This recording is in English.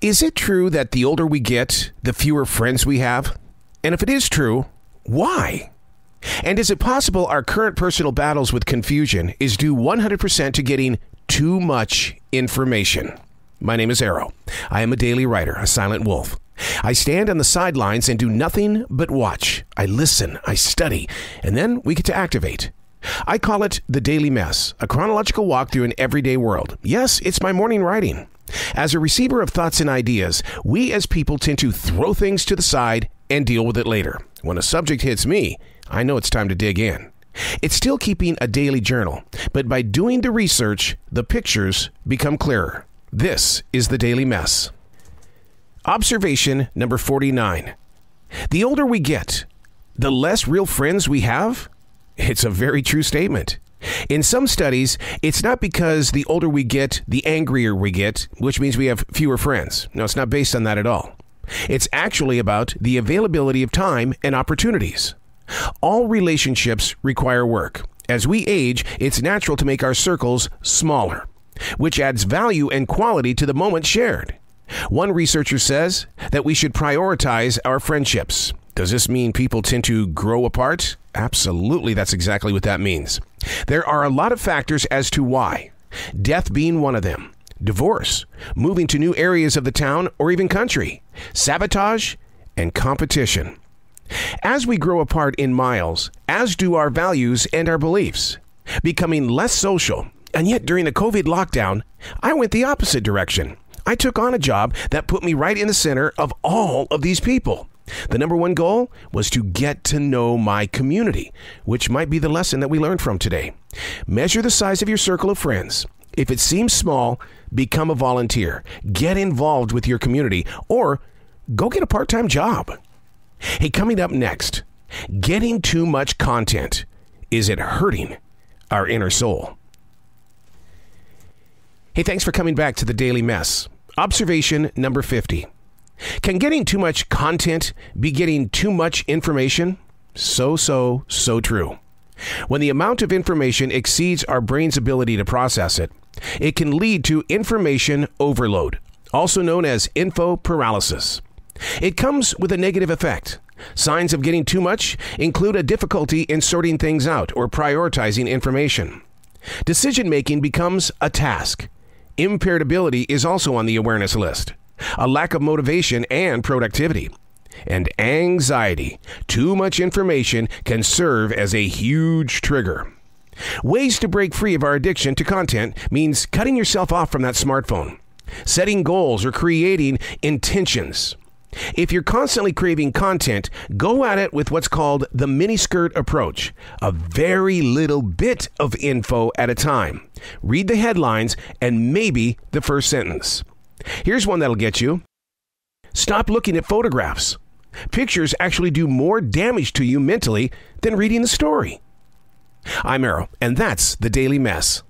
Is it true that the older we get, the fewer friends we have? And if it is true, why? And is it possible our current personal battles with confusion is due 100% to getting too much information? My name is Arroe. I am a daily writer, a silent wolf. I stand on the sidelines and do nothing but watch. I listen, I study, and then we get to activate. I call it the Daily Mess, a chronological walk through an everyday world. Yes, it's my morning writing. As a receiver of thoughts and ideas, we as people tend to throw things to the side and deal with it later. When a subject hits me, I know it's time to dig in. It's still keeping a daily journal, but by doing the research, the pictures become clearer. This is the Daily Mess. Observation number 49. The older we get, the less real friends we have? It's a very true statement. In some studies, it's not because the older we get, the angrier we get, which means we have fewer friends. No, it's not based on that at all. It's actually about the availability of time and opportunities. All relationships require work. As we age, it's natural to make our circles smaller, which adds value and quality to the moment shared. One researcher says that we should prioritize our friendships. Does this mean people tend to grow apart? Absolutely, that's exactly what that means. There are a lot of factors as to why. Death being one of them. Divorce, moving to new areas of the town or even country, sabotage, and competition. As we grow apart in miles, as do our values and our beliefs, becoming less social. And yet during the COVID lockdown, I went the opposite direction. I took on a job that put me right in the center of all of these people. The number one goal was to get to know my community, which might be the lesson that we learned from today. Measure the size of your circle of friends. If it seems small, become a volunteer. Get involved with your community or go get a part-time job. Hey, coming up next, getting too much content. Is it hurting our inner soul? Hey, thanks for coming back to the Daily Mess. Observation number 50. Can getting too much content be getting too much information? So true. When the amount of information exceeds our brain's ability to process it, it can lead to information overload, also known as info paralysis. It comes with a negative effect. Signs of getting too much include a difficulty in sorting things out or prioritizing information. Decision-making becomes a task. Imperitability is also on the awareness list. A lack of motivation and productivity. And anxiety. Too much information can serve as a huge trigger. Ways to break free of our addiction to content means cutting yourself off from that smartphone, setting goals or creating intentions. If you're constantly craving content, go at it with what's called the miniskirt approach, a very little bit of info at a time. Read the headlines and maybe the first sentence. Here's one that'll get you. Stop looking at photographs. Pictures actually do more damage to you mentally than reading the story. I'm Arroe, and that's the Daily Mess.